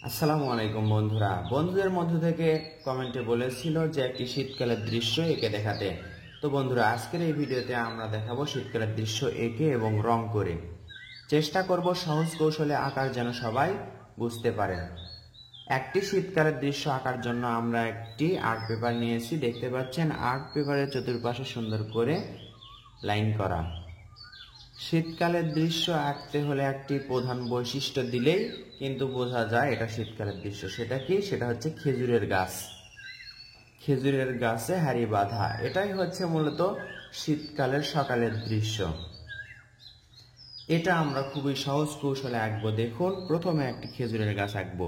আসসালামু আলাইকুম বন্ধুরা। বন্ধুদের মধ্য থেকে কমেন্টে বলেছিল যে একটি শীতকালের দৃশ্য এঁকে দেখাতে। তো বন্ধুরা, আজকের এই ভিডিওতে আমরা দেখাবো শীতকালের দৃশ্য এঁকে এবং রং করে। চেষ্টা করব সহজ কৌশলে আঁকার যেন সবাই বুঝতে পারেন। একটি শীতকালের দৃশ্য আঁকার জন্য আমরা একটি আর্ট পেপার নিয়েছি। দেখতে পাচ্ছেন আর্ট পেপারের চতুর্পাশে সুন্দর করে লাইন করা। শীতকালের দৃশ্য আঁকতে হলে একটি প্রধান বৈশিষ্ট্য দিলেই কিন্তু বোঝা যায় এটা শীতকালের দৃশ্য। সেটা কি? সেটা হচ্ছে খেজুরের গাছ। খেজুরের গাছে হাড়ি বাঁধা, এটাই হচ্ছে মূলত শীতকালের সকালের দৃশ্য। এটা আমরা খুবই সহজ কৌশলে আঁকবো। দেখুন, প্রথমে একটি খেজুরের গাছ আঁকবো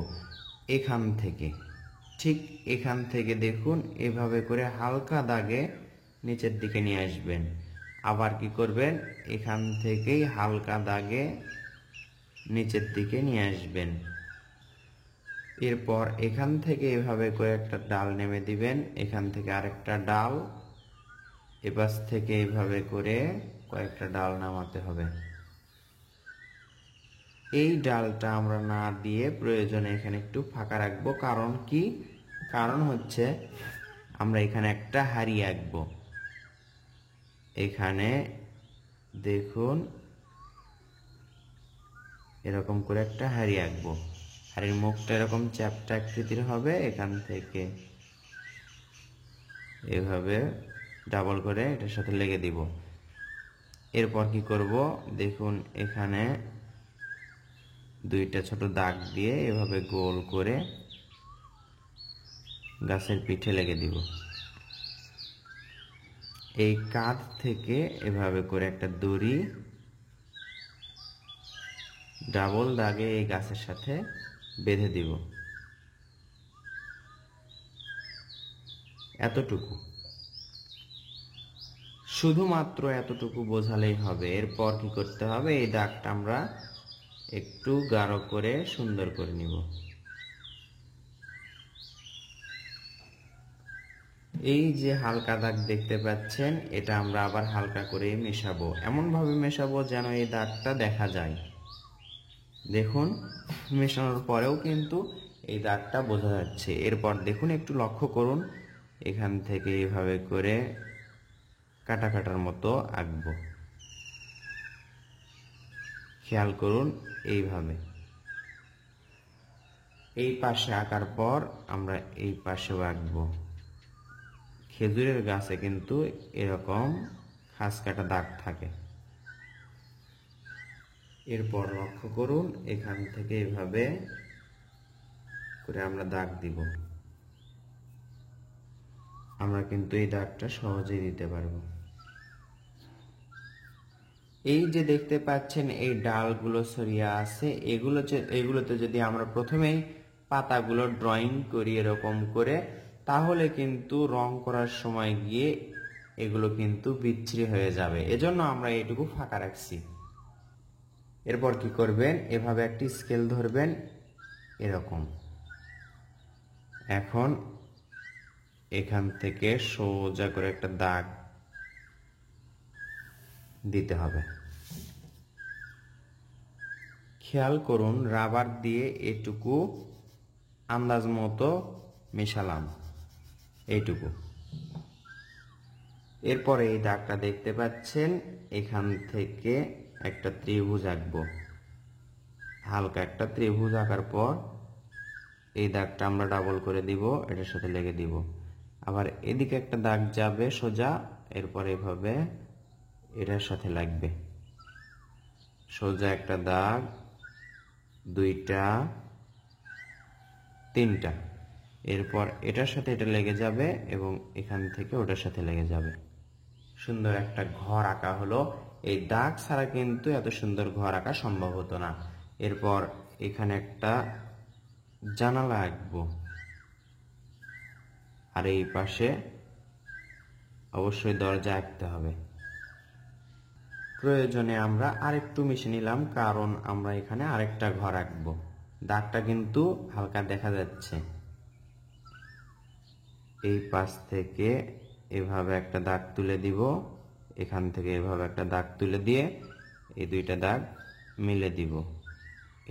এখান থেকে, ঠিক এখান থেকে দেখুন এভাবে করে হালকা দাগে নিচের দিকে নিয়ে আসবেন। আবার কি করবেন, এখান থেকেই হালকা দাগে নিচের দিকে নিয়ে আসবেন। এরপর এখান থেকে এভাবে করে একটা ডাল নেমে দিবেন, এখান থেকে আরেকটা ডাল, এপাশ থেকে এভাবে করে কয়েকটা ডাল নামাতে হবে। এই ডালটা আমরা না দিয়ে প্রয়োজনে এখানে একটু ফাঁকা রাখবো। কারণ কি? কারণ হচ্ছে আমরা এখানে একটা হাড়ি আঁকবো। এখানে দেখুন এরকম করে একটা হাড়ি আঁকবো। হাড়ির মুখটা এরকম চ্যাপ্টা আকৃতির হবে। এখান থেকে এভাবে ডাবল করে এটার সাথে লেগে দিব। এরপর কি করব, দেখুন এখানে দুইটা ছোট দাগ দিয়ে এভাবে গোল করে গাছের পিঠে লেগে দিব। এই কাঁধ থেকে এভাবে করে একটা দড়ি ডাবল দাগে এই গাছের সাথে বেঁধে দিব। এতটুকু, শুধুমাত্র এতটুকু বোঝালেই হবে। এরপর কি করতে হবে, এই দাগটা আমরা একটু গাঢ় করে সুন্দর করে নিব। এই যে হালকা দাগ দেখতে পাচ্ছেন, এটা আমরা আবার হালকা করে মেশাবো। এমন ভাবে মেশাবো যেন এই দাগটা দেখা যায়। দেখুন, মেশানোর পরেও কিন্তু এই দাগটা বোঝা যাচ্ছে। এরপর দেখুন, একটু লক্ষ্য করুন, এখান থেকে এইভাবে করে কাটা কাটার মতো আঁকবো। খেয়াল করুন, এইভাবে এই পাশে আঁকার পর আমরা এই পাশেও আঁকবো। খেজুরের গাছে কিন্তু এরকম খাস কাটা দাগ থাকে। এরপর লক্ষ্য করুন, এখান থেকে এভাবে করে আমরা দাগ দিব। আমরা কিন্তু এই দাগটা সহজেই দিতে পারবো। এই যে দেখতে পাচ্ছেন এই ডালগুলো ছড়িয়ে আছে, এগুলোতে যদি আমরা প্রথমেই পাতাগুলো ড্রয়িং করি এরকম করে, তাহলে কিন্তু রং করার সময় গিয়ে এগুলো কিন্তু বিচ্ছিরি হয়ে যাবে। এজন্য আমরা এইটুকু ফাঁকা রাখছি। এরপর কি করবেন, এভাবে একটি স্কেল ধরবেন এরকম। এখন এখান থেকে সোজা করে একটা দাগ দিতে হবে। খেয়াল করুন, রাবার দিয়ে এটুকু আন্দাজ মতো মেশালাম, এইটুকু। এরপরে এই দাগটা দেখতে পাচ্ছেন, এখান থেকে একটা ত্রিভুজ আঁকবো। হালকা একটা ত্রিভুজ আঁকার পর এই দাগটা আমরা ডাবল করে দিব, এটার সাথে লেগে দিব। আবার এদিকে একটা দাগ যাবে সোজা, এরপর এভাবে এটার সাথে লাগবে। সোজা একটা দাগ, দুইটা, তিনটা। এরপর এটার সাথে এটা লেগে যাবে এবং এখান থেকে ওটার সাথে লেগে যাবে। সুন্দর একটা ঘর আঁকা হলো। এই দাগ ছাড়া কিন্তু এত সুন্দর ঘর আঁকা সম্ভব হতো না। এরপর এখানে একটা জানালা আঁকবো, আর এই পাশে অবশ্যই দরজা আঁকতে হবে। প্রয়োজনে আমরা আরেকটু মিশে নিলাম, কারণ আমরা এখানে আরেকটা ঘর আঁকবো। দাগটা কিন্তু হালকা দেখা যাচ্ছে। এই পাশ থেকে এভাবে একটা দাগ তুলে দিব, এখান থেকে এভাবে একটা দাগ তুলে দিয়ে এই দুইটা দাগ মিলে দিব।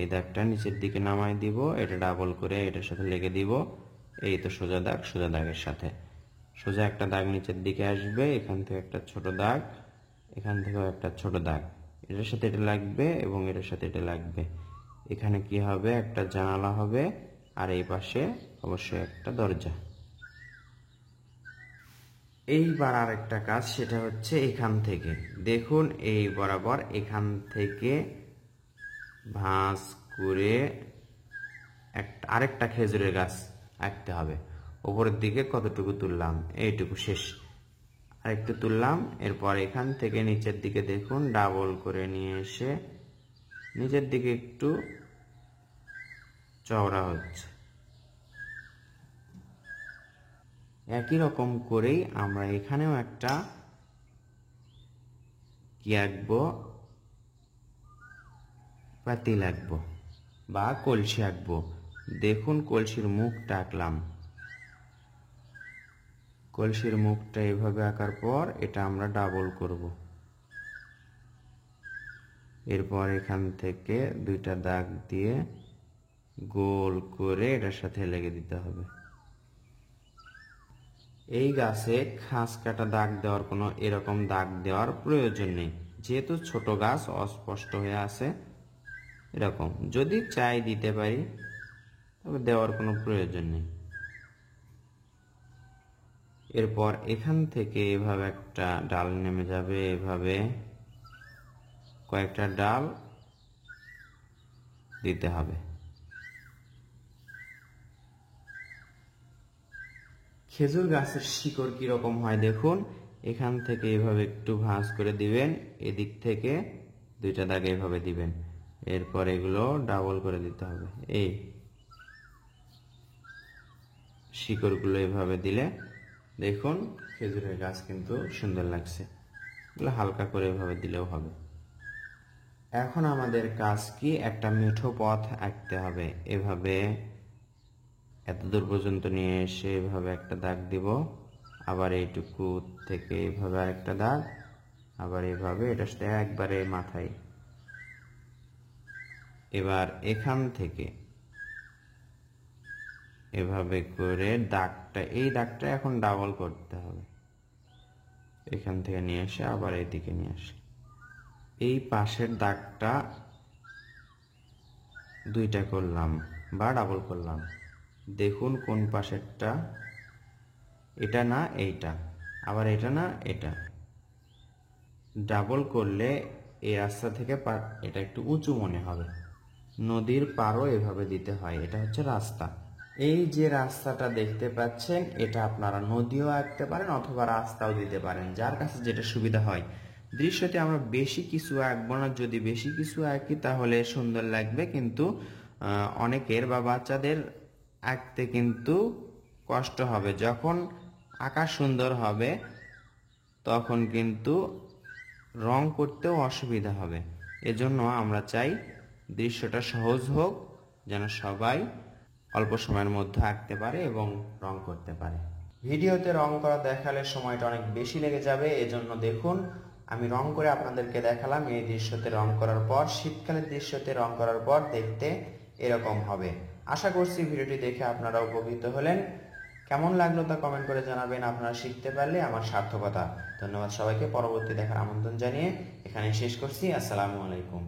এই দাগটা নিচের দিকে নামাই দিব, এটা ডাবল করে এটার সাথে লেগে দিব। এই তো সোজা দাগ, সোজা দাগের সাথে সোজা একটা দাগ নিচের দিকে আসবে, এখান থেকে একটা ছোট দাগ, এখান থেকেও একটা ছোট দাগ, এটার সাথে এটা লাগবে এবং এটার সাথে এটা লাগবে। এখানে কি হবে, একটা জানালা হবে, আর এই পাশে অবশ্যই একটা দরজা। এইবার আর একটা কাজ, সেটা হচ্ছে এখান থেকে দেখুন এই বরাবর এখান থেকে ভাঁজ করে আরেকটা খেজুরের গাছ আঁকতে হবে। উপরের দিকে কতটুকু তুললাম, এইটুকু শেষ, আরেকটু তুললাম। এরপর এখান থেকে নিচের দিকে দেখুন ডাবল করে নিয়ে এসে নিচের দিকে একটু চওড়া হচ্ছে। একই রকম করেই আমরা এখানেও একটা কি আঁকবো, পাতিল আঁকবো বা কলসি আঁকবো। দেখুন কলসির মুখটা আঁকলাম, কলসির মুখটা এভাবে আঁকার পর এটা আমরা ডাবল করব। এরপর এখান থেকে দুইটা দাগ দিয়ে গোল করে এটার সাথে লেগে দিতে হবে। এই গাছে খাস কাটা দাগ দেওয়ার কোনো এরকম দাগ দেওয়ার প্রয়োজন নেই, যেহেতু ছোট গাছ অস্পষ্ট হয়ে আছে। এরকম যদি চাই দিতে পারি, তবে দেওয়ার কোনো প্রয়োজন নেই। এরপর এখান থেকে এভাবে একটা ডাল নেমে যাবে, এভাবে কয়েকটা ডাল দিতে হবে। খেজুর গাছের শিকড় কিরকম হয় দেখুন, এখান থেকে এভাবে একটু ভাঁজ করে দিবেন, এদিক থেকে দুইটা দাগ এভাবে দিবেন, এরপর এগুলো ডাবল করে দিতে হবে। এই শিকড়গুলো এভাবে দিলে দেখুন খেজুরের গাছ কিন্তু সুন্দর লাগছে। এগুলো হালকা করে এভাবে দিলেও হবে। এখন আমাদের কাজ কি, একটা মেঠো পথ আঁকতে হবে। এভাবে এত দূর পর্যন্ত নিয়ে এসে এভাবে একটা দাগ দিব, আবার এইটুকু থেকে এভাবে আরেকটা দাগ, আবার এভাবে এটা একবারে মাথায়। এবার এখান থেকে এভাবে করে দাগটা, এই দাগটা এখন ডাবল করতে হবে। এখান থেকে নিয়ে এসে আবার এইদিকে নিয়ে আসে, এই পাশের দাগটা দুইটা করলাম বা ডাবল করলাম। দেখুন কোন পাশেরটা, এটা না এইটা, আবার এটা না এটা। ডাবল করলে এই রাস্তা থেকে এটা একটু উঁচু মনে হবে। নদীর পারও এভাবে দিতে হয়, এটা হচ্ছে রাস্তা। এই যে রাস্তাটা দেখতে পাচ্ছেন, এটা আপনারা নদীও আঁকতে পারেন অথবা রাস্তাও দিতে পারেন, যার কাছে যেটা সুবিধা হয়। দৃশ্যতে আমরা বেশি কিছু আঁকবো না, যদি বেশি কিছু আঁকি তাহলে সুন্দর লাগবে, কিন্তু অনেকের বা বাচ্চাদের আঁকতে কিন্তু কষ্ট হবে। যখন আঁকা সুন্দর হবে তখন কিন্তু রং করতেও অসুবিধা হবে। এজন্য আমরা চাই দৃশ্যটা সহজ হোক, যেন সবাই অল্প সময়ের মধ্যে আঁকতে পারে এবং রং করতে পারে। ভিডিওতে রং করা দেখালে সময়টা অনেক বেশি লেগে যাবে, এজন্য দেখুন আমি রং করে আপনাদেরকে দেখালাম। এই দৃশ্যতে রং করার পর, শীতকালের দৃশ্যতে রং করার পর দেখতে এরকম হবে। আশা করছি ভিডিওটি দেখে আপনারা উপকৃত হলেন। কেমন লাগলো তা কমেন্ট করে জানাবেন। আপনারা শিখতে পারলে আমার সার্থকতা। ধন্যবাদ সবাইকে। পরবর্তী দেখার আমন্ত্রণ জানিয়ে এখানে শেষ করছি। আসসালামু আলাইকুম।